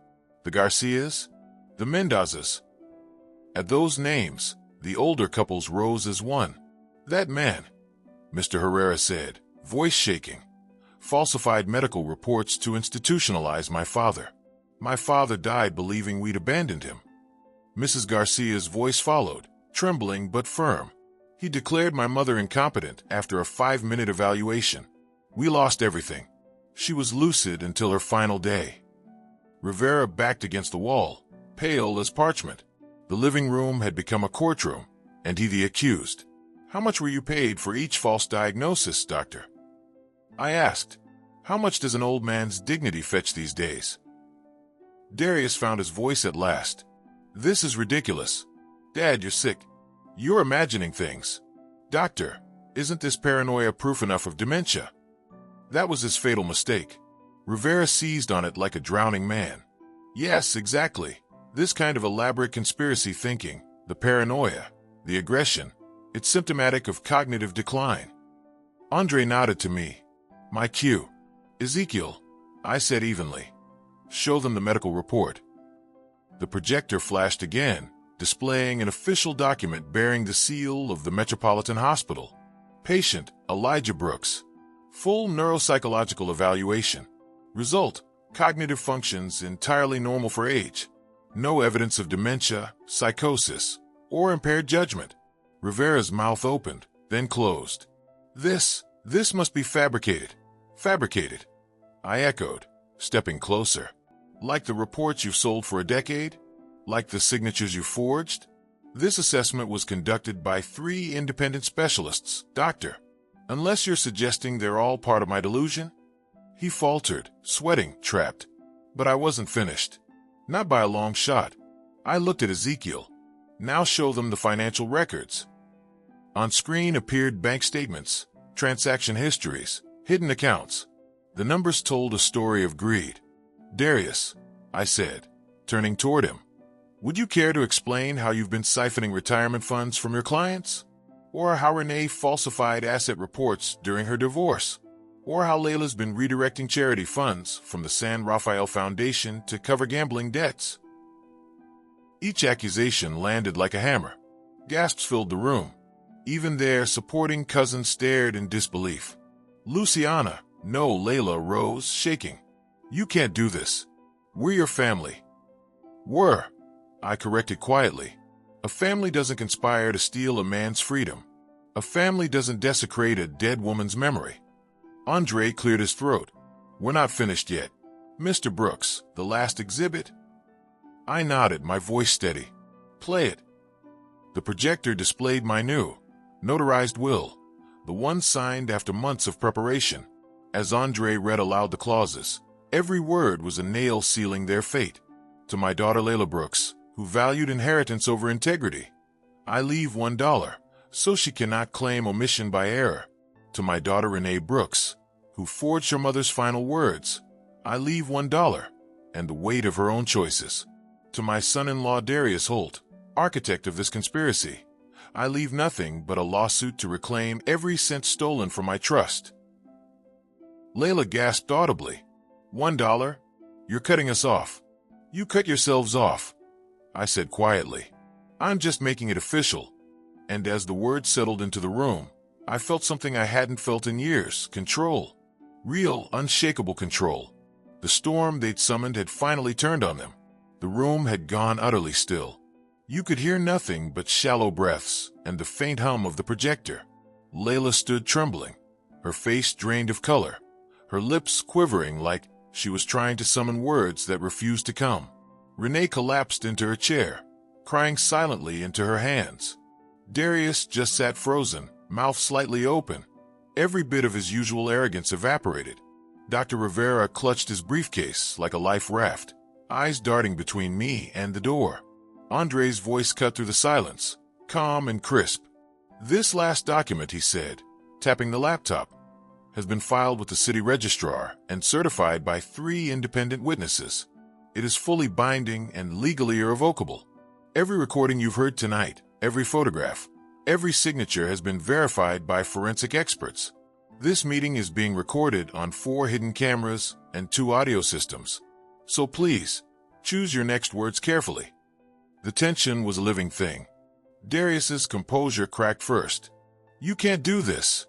The Garcias? The Mendozas? At those names, the older couples rose as one. That man, Mr. Herrera said, voice shaking, falsified medical reports to institutionalize my father. My father died believing we'd abandoned him. Mrs. Garcia's voice followed, trembling but firm. He declared my mother incompetent after a 5-minute evaluation. We lost everything. She was lucid until her final day. Rivera backed against the wall, pale as parchment. The living room had become a courtroom, and he the accused. How much were you paid for each false diagnosis, doctor? I asked. How much does an old man's dignity fetch these days? Darius found his voice at last. This is ridiculous. Dad, you're sick. You're imagining things. Doctor, isn't this paranoia proof enough of dementia? That was his fatal mistake. Rivera seized on it like a drowning man. Yes, exactly. This kind of elaborate conspiracy thinking, the paranoia, the aggression, it's symptomatic of cognitive decline. Andre nodded to me. My cue. Ezekiel, I said evenly. Show them the medical report. The projector flashed again, displaying an official document bearing the seal of the Metropolitan Hospital. Patient, Elijah Brooks. Full neuropsychological evaluation. Result, cognitive functions entirely normal for age. No evidence of dementia, psychosis, or impaired judgment. Rivera's mouth opened, then closed. This must be fabricated. Fabricated. I echoed, stepping closer. Like the reports you've sold for a decade? Like the signatures you forged? This assessment was conducted by 3 independent specialists, doctor. Unless you're suggesting they're all part of my delusion? He faltered, sweating, trapped. But I wasn't finished. Not by a long shot. I looked at Ezekiel. Now show them the financial records. On screen appeared bank statements, transaction histories, hidden accounts. The numbers told a story of greed. Darius, I said, turning toward him, would you care to explain how you've been siphoning retirement funds from your clients? Or how Renee falsified asset reports during her divorce? Or how Layla's been redirecting charity funds from the San Rafael Foundation to cover gambling debts? Each accusation landed like a hammer. Gasps filled the room. Even their supporting cousins stared in disbelief. Luciana, no, Layla rose, shaking. You can't do this. We're your family. Were, I corrected quietly. A family doesn't conspire to steal a man's freedom. A family doesn't desecrate a dead woman's memory. Andre cleared his throat. We're not finished yet. Mr. Brooks, the last exhibit? I nodded, my voice steady. Play it. The projector displayed my new, notarized will, the one signed after months of preparation. As Andre read aloud the clauses, every word was a nail sealing their fate. To my daughter Layla Brooks, who valued inheritance over integrity, I leave $1, so she cannot claim omission by error. To my daughter Renee Brooks, who forged her mother's final words, I leave $1, and the weight of her own choices. To my son-in-law Darius Holt, architect of this conspiracy, I leave nothing but a lawsuit to reclaim every cent stolen from my trust. Layla gasped audibly. $1? You're cutting us off. You cut yourselves off, I said quietly. I'm just making it official. And as the words settled into the room, I felt something I hadn't felt in years, control. Real, unshakable control. The storm they'd summoned had finally turned on them. The room had gone utterly still. You could hear nothing but shallow breaths and the faint hum of the projector. Layla stood trembling, her face drained of color, her lips quivering like she was trying to summon words that refused to come. Renee collapsed into her chair, crying silently into her hands. Darius just sat frozen, mouth slightly open. Every bit of his usual arrogance evaporated. Dr. Rivera clutched his briefcase like a life raft, eyes darting between me and the door. Andre's voice cut through the silence, calm and crisp. "This last document," he said, tapping the laptop, "has been filed with the city registrar and certified by 3 independent witnesses. It is fully binding and legally irrevocable. Every recording you've heard tonight, every photograph, every signature has been verified by forensic experts. This meeting is being recorded on 4 hidden cameras and 2 audio systems. So please, choose your next words carefully." The tension was a living thing. Darius's composure cracked first. "You can't do this,"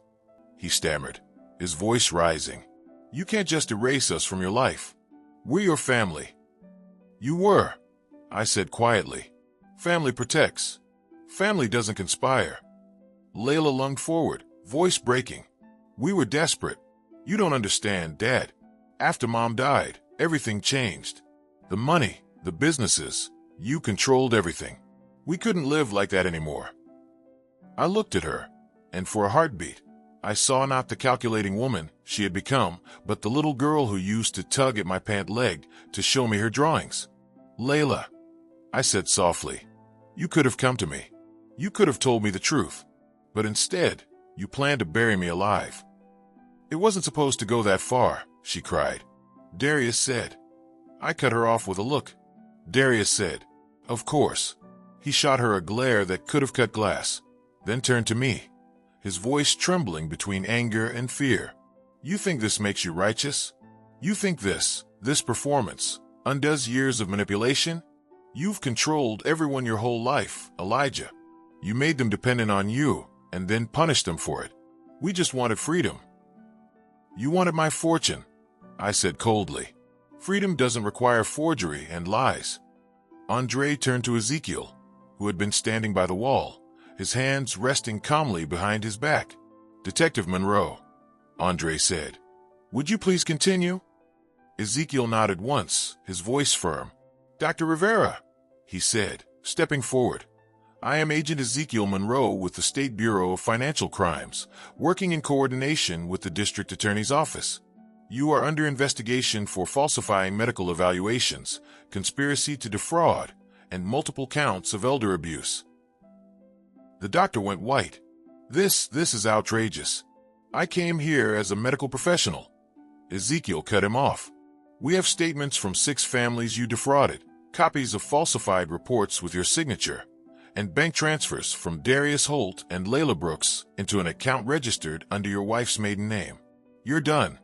he stammered, his voice rising. "You can't just erase us from your life. We're your family." "You were," I said quietly. "Family protects. Family doesn't conspire." Layla lunged forward, voice breaking. "We were desperate. You don't understand, Dad. After Mom died, everything changed. The money, the businesses, you controlled everything. We couldn't live like that anymore." I looked at her, and for a heartbeat, I saw not the calculating woman she had become, but the little girl who used to tug at my pant leg to show me her drawings. "Layla," I said softly, "you could have come to me. You could have told me the truth. But instead, you planned to bury me alive." "It wasn't supposed to go that far," she cried. Darius said. I cut her off with a look. Darius said, "Of course." He shot her a glare that could have cut glass, then turned to me, his voice trembling between anger and fear. "You think this makes you righteous? You think this performance, undoes years of manipulation? You've controlled everyone your whole life, Elijah. You made them dependent on you, and then punished them for it. We just wanted freedom." "You wanted my fortune," I said coldly. "Freedom doesn't require forgery and lies." Andre turned to Ezekiel, who had been standing by the wall, his hands resting calmly behind his back. "Detective Monroe," Andre said, "would you please continue?" Ezekiel nodded once, his voice firm. "Dr. Rivera," he said, stepping forward, "I am Agent Ezekiel Monroe with the State Bureau of Financial Crimes, working in coordination with the District Attorney's Office. You are under investigation for falsifying medical evaluations, conspiracy to defraud, and multiple counts of elder abuse." The doctor went white. This is outrageous. I came here as a medical professional." Ezekiel cut him off. "We have statements from 6 families you defrauded, copies of falsified reports with your signature, and bank transfers from Darius Holt and Layla Brooks into an account registered under your wife's maiden name. You're done."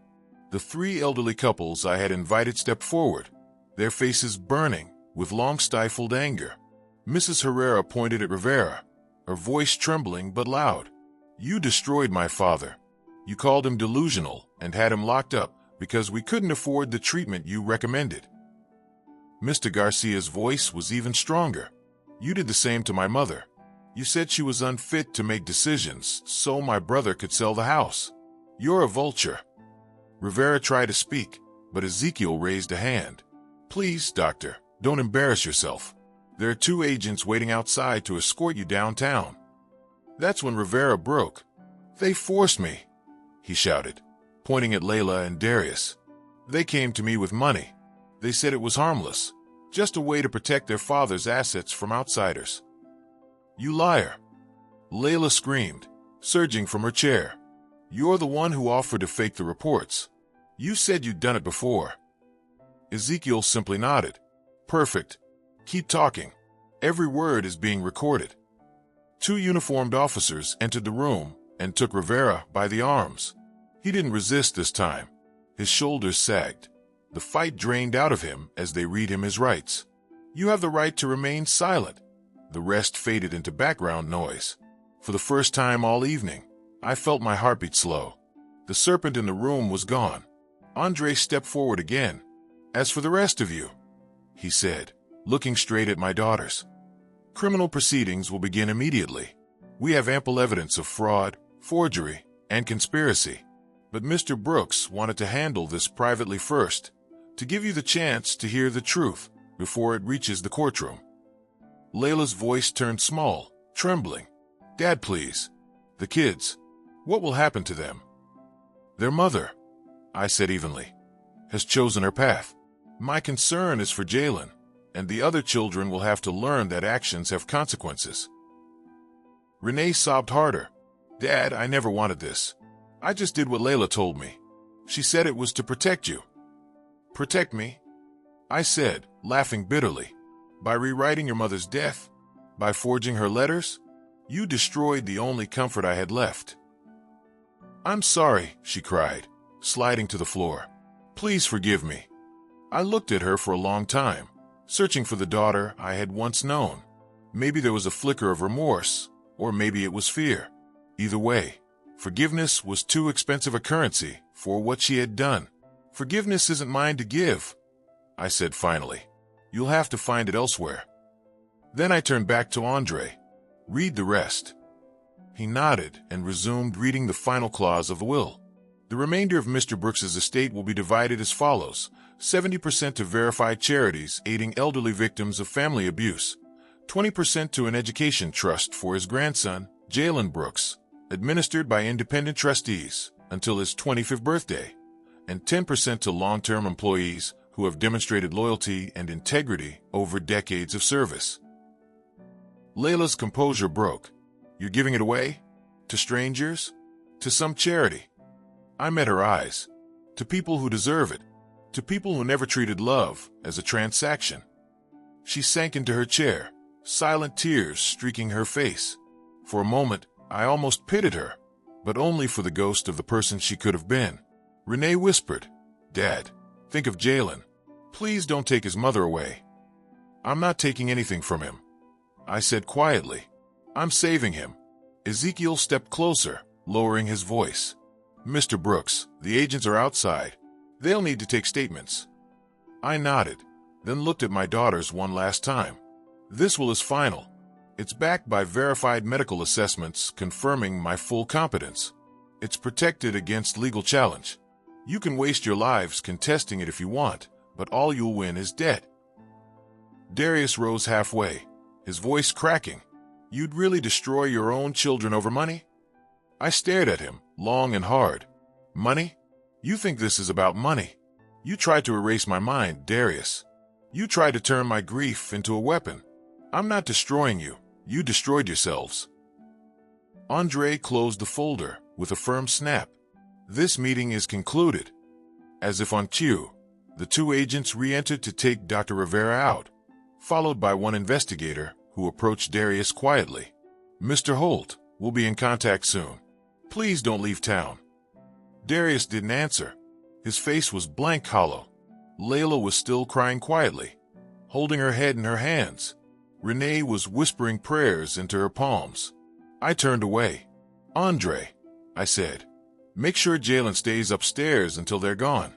The 3 elderly couples I had invited stepped forward, their faces burning with long-stifled anger. Mrs. Herrera pointed at Rivera, her voice trembling but loud. "You destroyed my father. You called him delusional and had him locked up because we couldn't afford the treatment you recommended." Mr. Garcia's voice was even stronger. "You did the same to my mother. You said she was unfit to make decisions so my brother could sell the house. You're a vulture." Rivera tried to speak, but Ezekiel raised a hand. "Please, doctor, don't embarrass yourself. There are 2 agents waiting outside to escort you downtown." That's when Rivera broke. "They forced me," he shouted, pointing at Layla and Darius. "They came to me with money. They said it was harmless, just a way to protect their father's assets from outsiders." "You liar!" Layla screamed, surging from her chair. "You're the one who offered to fake the reports. You said you'd done it before." Ezekiel simply nodded. "Perfect. Keep talking. Every word is being recorded." 2 uniformed officers entered the room and took Rivera by the arms. He didn't resist this time. His shoulders sagged. The fight drained out of him as they read him his rights. "You have the right to remain silent." The rest faded into background noise. For the first time all evening, I felt my heartbeat slow. The serpent in the room was gone. Andre stepped forward again. "As for the rest of you," he said, looking straight at my daughters, "criminal proceedings will begin immediately. We have ample evidence of fraud, forgery, and conspiracy. But Mr. Brooks wanted to handle this privately first, to give you the chance to hear the truth before it reaches the courtroom." Layla's voice turned small, trembling. Dad, please. The kids. What will happen to them? Their mother, I said evenly, has chosen her path. My concern is for Jalen, and the other children will have to learn that actions have consequences. Renee sobbed harder. Dad, I never wanted this. I just did what Layla told me. She said it was to protect you. Protect me? I said, laughing bitterly. By rewriting your mother's death? By forging her letters? You destroyed the only comfort I had left. I'm sorry, she cried, sliding to the floor. Please forgive me. I looked at her for a long time, searching for the daughter I had once known. Maybe there was a flicker of remorse, or maybe it was fear. Either way, forgiveness was too expensive a currency for what she had done. Forgiveness isn't mine to give, I said finally. You'll have to find it elsewhere. Then I turned back to Andre. Read the rest. He nodded and resumed reading the final clause of the will. The remainder of Mr. Brooks's estate will be divided as follows: 70% to verified charities aiding elderly victims of family abuse, 20% to an education trust for his grandson, Jalen Brooks, administered by independent trustees until his 25th birthday, and 10% to long-term employees who have demonstrated loyalty and integrity over decades of service. Layla's composure broke. You're giving it away? To strangers? To some charity? I met her eyes. To people who deserve it. To people who never treated love as a transaction. She sank into her chair, silent tears streaking her face. For a moment, I almost pitied her, but only for the ghost of the person she could have been. Renee whispered, Dad, think of Jalen. Please don't take his mother away. I'm not taking anything from him, I said quietly. I'm saving him. Ezekiel stepped closer, lowering his voice. Mr. Brooks, the agents are outside. They'll need to take statements. I nodded, then looked at my daughters one last time. This will is final. It's backed by verified medical assessments confirming my full competence. It's protected against legal challenge. You can waste your lives contesting it if you want, but all you'll win is debt. Darius rose halfway, his voice cracking. You'd really destroy your own children over money? I stared at him, long and hard. Money? You think this is about money? You tried to erase my mind, Darius. You tried to turn my grief into a weapon. I'm not destroying you. You destroyed yourselves. Andre closed the folder with a firm snap. This meeting is concluded. As if on cue, the two agents re-entered to take Dr. Rivera out, followed by one investigator who approached Darius quietly. Mr. Holt, we'll be in contact soon. Please don't leave town. Darius didn't answer. His face was blank hollow. Layla was still crying quietly, holding her head in her hands. Renee was whispering prayers into her palms. I turned away. Andre, I said, make sure Jalen stays upstairs until they're gone.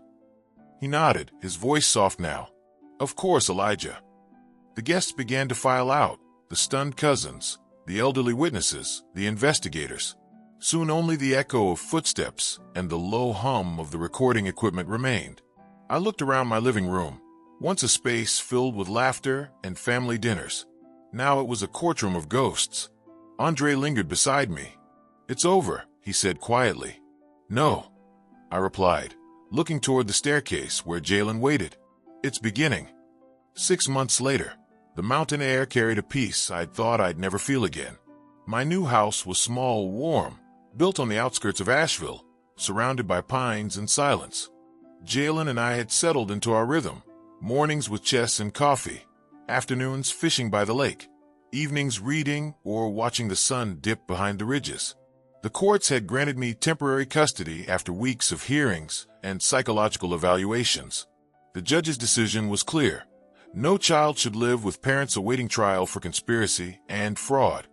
He nodded, his voice soft now. Of course, Elijah. The guests began to file out, the stunned cousins, the elderly witnesses, the investigators. Soon only the echo of footsteps and the low hum of the recording equipment remained. I looked around my living room, once a space filled with laughter and family dinners. Now it was a courtroom of ghosts. Andre lingered beside me. It's over, he said quietly. No, I replied, looking toward the staircase where Jalen waited. It's beginning. 6 months later, the mountain air carried a peace I'd thought I'd never feel again. My new house was small, warm, built on the outskirts of Asheville, surrounded by pines and silence. Jalen and I had settled into our rhythm, mornings with chess and coffee, afternoons fishing by the lake, evenings reading or watching the sun dip behind the ridges. The courts had granted me temporary custody after weeks of hearings and psychological evaluations. The judge's decision was clear. No child should live with parents awaiting trial for conspiracy and fraud.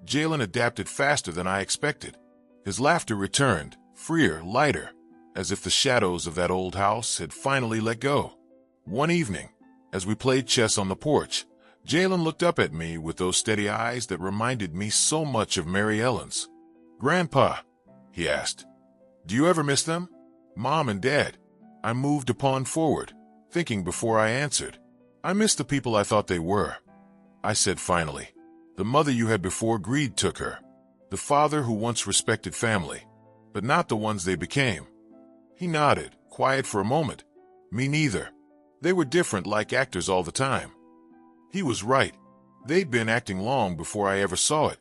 Jalen adapted faster than I expected. His laughter returned, freer, lighter, as if the shadows of that old house had finally let go. One evening, as we played chess on the porch, Jalen looked up at me with those steady eyes that reminded me so much of Mary Ellen's. Grandpa, he asked, do you ever miss them? Mom and Dad. I moved a pawn forward, thinking before I answered. I miss the people I thought they were. I said finally. The mother you had before greed took her. The father who once respected family, but not the ones they became. He nodded, quiet for a moment. Me neither. They were different like actors all the time. He was right. They'd been acting long before I ever saw it.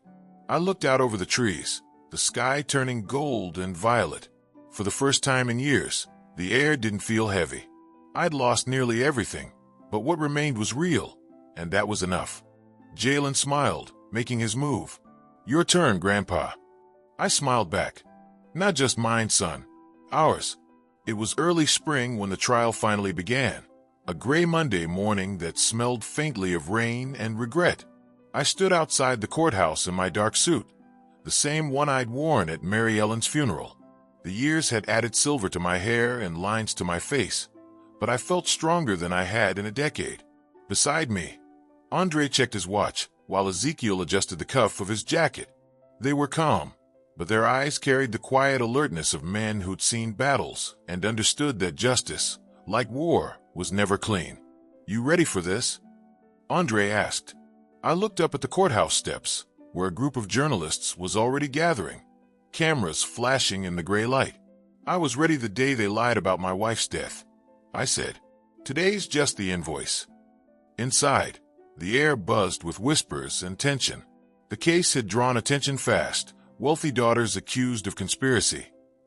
I looked out over the trees, the sky turning gold and violet. For the first time in years, the air didn't feel heavy. I'd lost nearly everything, but what remained was real, and that was enough. Jalen smiled, making his move. Your turn, Grandpa. I smiled back. Not just mine, son. Ours. It was early spring when the trial finally began. A gray Monday morning that smelled faintly of rain and regret. I stood outside the courthouse in my dark suit, the same one I'd worn at Mary Ellen's funeral. The years had added silver to my hair and lines to my face, but I felt stronger than I had in a decade. Beside me, Andre checked his watch, while Ezekiel adjusted the cuff of his jacket. They were calm, but their eyes carried the quiet alertness of men who'd seen battles and understood that justice, like war, was never clean. You ready for this? Andre asked. I looked up at the courthouse steps, where a group of journalists was already gathering, cameras flashing in the gray light. I was ready the day they lied about my wife's death. I said, today's just the invoice. Inside, the air buzzed with whispers and tension. The case had drawn attention fast. Wealthy daughters accused of conspiracy,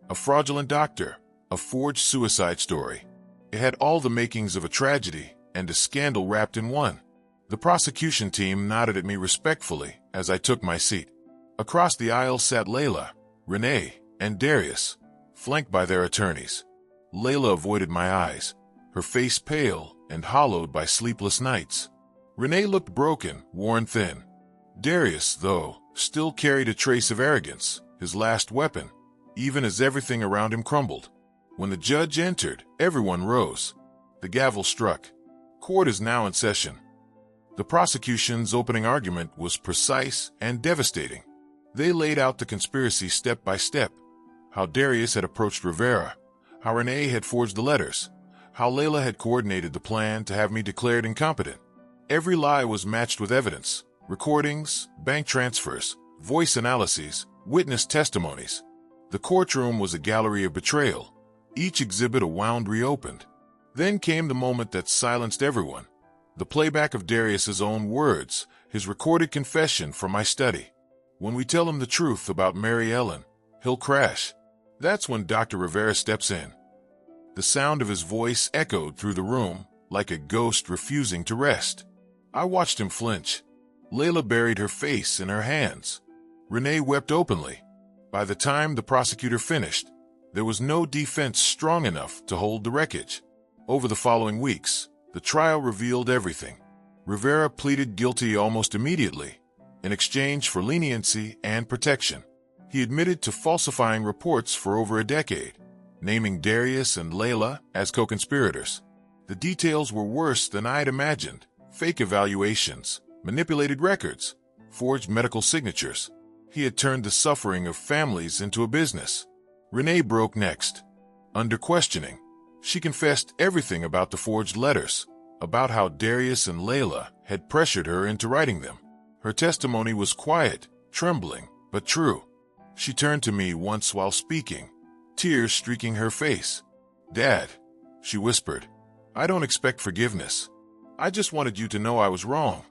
a fraudulent doctor, a forged suicide story. It had all the makings of a tragedy and a scandal wrapped in one. The prosecution team nodded at me respectfully as I took my seat. Across the aisle sat Layla, Renee, and Darius, flanked by their attorneys. Layla avoided my eyes, her face pale and hollowed by sleepless nights. Renee looked broken, worn thin. Darius, though, still carried a trace of arrogance, his last weapon, even as everything around him crumbled. When the judge entered, everyone rose. The gavel struck. Court is now in session. The prosecution's opening argument was precise and devastating. They laid out the conspiracy step by step, how Darius had approached Rivera, how Renee had forged the letters, how Layla had coordinated the plan to have me declared incompetent. Every lie was matched with evidence. Recordings, bank transfers, voice analyses, witness testimonies. The courtroom was a gallery of betrayal, each exhibit a wound reopened. Then came the moment that silenced everyone. The playback of Darius's own words, his recorded confession from my study. When we tell him the truth about Mary Ellen, he'll crash. That's when Dr. Rivera steps in. The sound of his voice echoed through the room, like a ghost refusing to rest. I watched him flinch. Layla buried her face in her hands. Renee wept openly. By the time the prosecutor finished, there was no defense strong enough to hold the wreckage. Over the following weeks, the trial revealed everything. Rivera pleaded guilty almost immediately, in exchange for leniency and protection. He admitted to falsifying reports for over a decade, naming Darius and Layla as co-conspirators. The details were worse than I'd imagined. Fake evaluations, manipulated records, forged medical signatures. He had turned the suffering of families into a business. Renee broke next. Under questioning, she confessed everything about the forged letters, about how Darius and Layla had pressured her into writing them. Her testimony was quiet, trembling, but true. She turned to me once while speaking, tears streaking her face. "Dad," she whispered, "I don't expect forgiveness. I just wanted you to know I was wrong."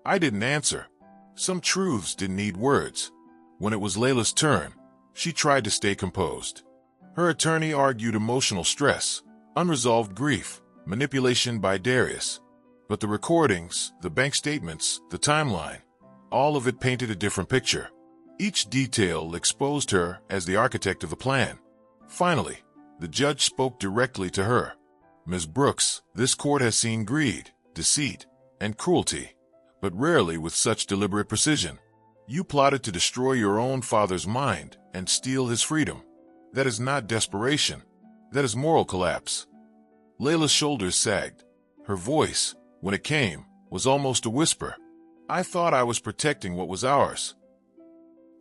I didn't answer. Some truths didn't need words. When it was Layla's turn, she tried to stay composed. Her attorney argued emotional stress, unresolved grief, manipulation by Darius. But the recordings, the bank statements, the timeline, all of it painted a different picture. Each detail exposed her as the architect of the plan. Finally, the judge spoke directly to her. "Ms. Brooks, this court has seen greed, deceit, and cruelty, but rarely with such deliberate precision. You plotted to destroy your own father's mind and steal his freedom. That is not desperation. That is moral collapse." Layla's shoulders sagged. Her voice, when it came, was almost a whisper. "I thought I was protecting what was ours."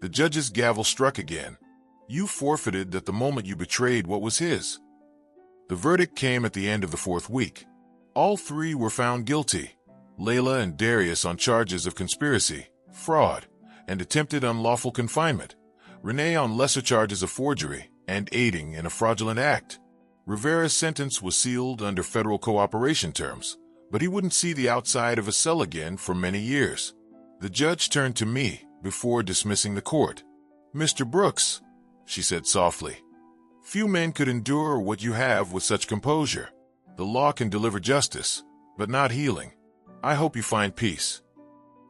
The judge's gavel struck again. "You forfeited that the moment you betrayed what was his." The verdict came at the end of the fourth week. All three were found guilty. Layla and Darius on charges of conspiracy, fraud, and attempted unlawful confinement. Renee on lesser charges of forgery and aiding in a fraudulent act. Rivera's sentence was sealed under federal cooperation terms, but he wouldn't see the outside of a cell again for many years. The judge turned to me before dismissing the court. "Mr. Brooks," she said softly, "few men could endure what you have with such composure. The law can deliver justice, but not healing. I hope you find peace."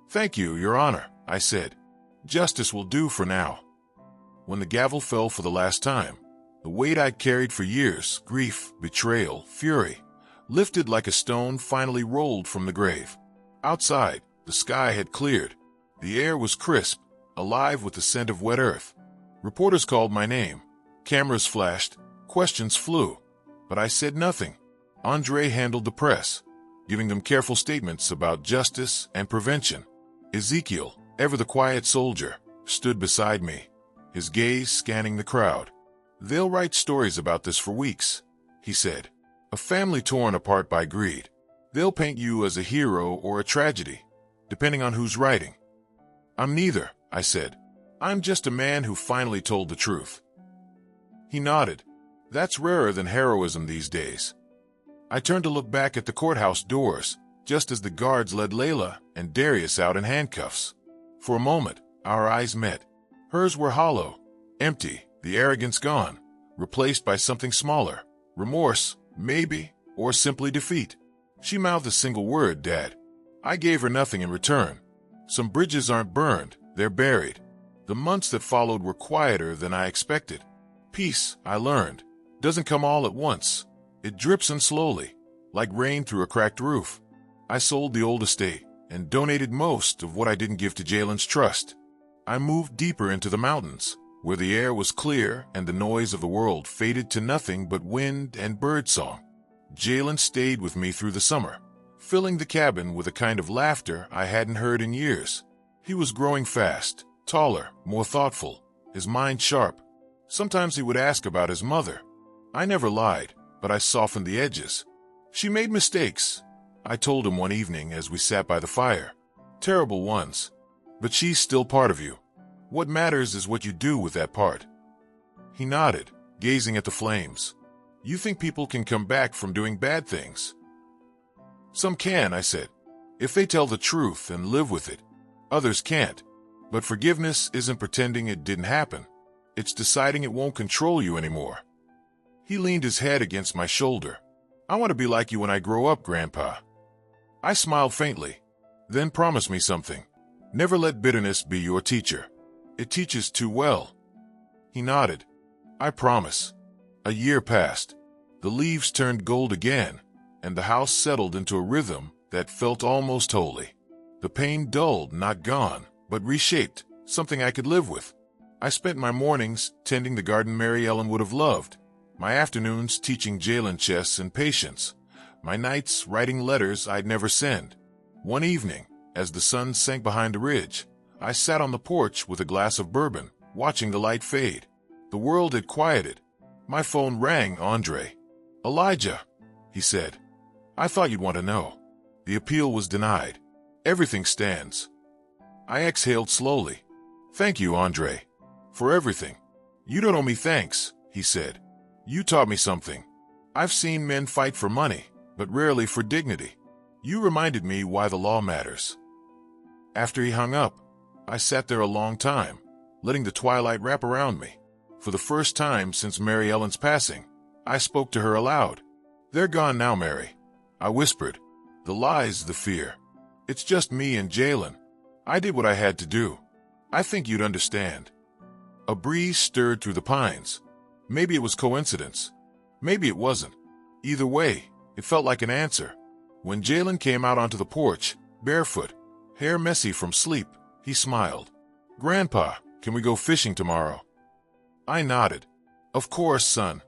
"Thank you, Your Honor," I said. "Justice will do for now." When the gavel fell for the last time, the weight I'd carried for years, grief, betrayal, fury, lifted like a stone, finally rolled from the grave. Outside, the sky had cleared. The air was crisp, alive with the scent of wet earth. Reporters called my name. Cameras flashed. Questions flew. But I said nothing. Andre handled the press, giving them careful statements about justice and prevention. Ezekiel, ever the quiet soldier, stood beside me, his gaze scanning the crowd. "They'll write stories about this for weeks," he said. "A family torn apart by greed. They'll paint you as a hero or a tragedy, depending on who's writing." "I'm neither," I said. "I'm just a man who finally told the truth." He nodded. "That's rarer than heroism these days." I turned to look back at the courthouse doors, just as the guards led Layla and Darius out in handcuffs. For a moment, our eyes met. Hers were hollow, empty, the arrogance gone, replaced by something smaller. Remorse, maybe, or simply defeat. She mouthed a single word, "Dad." I gave her nothing in return. Some bridges aren't burned, they're buried. The months that followed were quieter than I expected. Peace, I learned, doesn't come all at once. It drips in slowly, like rain through a cracked roof. I sold the old estate and donated most of what I didn't give to Jalen's trust. I moved deeper into the mountains, where the air was clear and the noise of the world faded to nothing but wind and birdsong. Jalen stayed with me through the summer, filling the cabin with a kind of laughter I hadn't heard in years. He was growing fast, taller, more thoughtful, his mind sharp. Sometimes he would ask about his mother. I never lied, but I softened the edges. "She made mistakes," I told him one evening as we sat by the fire. "Terrible ones. But she's still part of you. What matters is what you do with that part." He nodded, gazing at the flames. "You think people can come back from doing bad things?" "Some can," I said, "if they tell the truth and live with it. Others can't. But forgiveness isn't pretending it didn't happen. It's deciding it won't control you anymore." He leaned his head against my shoulder. "I want to be like you when I grow up, Grandpa." I smiled faintly. "Then promise me something. Never let bitterness be your teacher. It teaches too well." He nodded. "I promise." A year passed. The leaves turned gold again, and the house settled into a rhythm that felt almost holy. The pain dulled, not gone, but reshaped, something I could live with. I spent my mornings tending the garden Mary Ellen would have loved, my afternoons teaching Jalen chess and patience, my nights writing letters I'd never send. One evening, as the sun sank behind a ridge, I sat on the porch with a glass of bourbon, watching the light fade. The world had quieted. My phone rang. "Andre." "Elijah," he said. "I thought you'd want to know. The appeal was denied. Everything stands." I exhaled slowly. "Thank you, Andre, for everything." "You don't owe me thanks," he said. "You taught me something. I've seen men fight for money, but rarely for dignity. You reminded me why the law matters." After he hung up, I sat there a long time, letting the twilight wrap around me. For the first time since Mary Ellen's passing, I spoke to her aloud. "They're gone now, Mary," I whispered. "The lies, the fear. It's just me and Jalen. I did what I had to do. I think you'd understand." A breeze stirred through the pines. Maybe it was coincidence. Maybe it wasn't. Either way, it felt like an answer. When Jalen came out onto the porch, barefoot, hair messy from sleep, he smiled. "Grandpa, can we go fishing tomorrow?" I nodded. "Of course, son.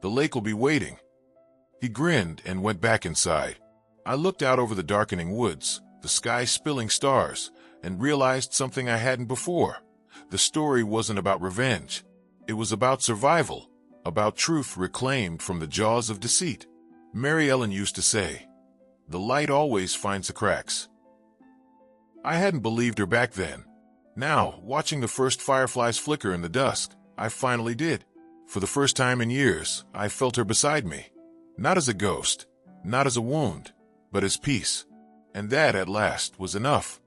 The lake will be waiting." He grinned and went back inside. I looked out over the darkening woods, the sky spilling stars, and realized something I hadn't before. The story wasn't about revenge. It was about survival, about truth reclaimed from the jaws of deceit. Mary Ellen used to say, The light always finds the cracks. I hadn't believed her back then. Now, watching the first fireflies flicker in the dusk, I finally did. For the first time in years, I felt her beside me. Not as a ghost, not as a wound, but as peace. And that, at last, was enough.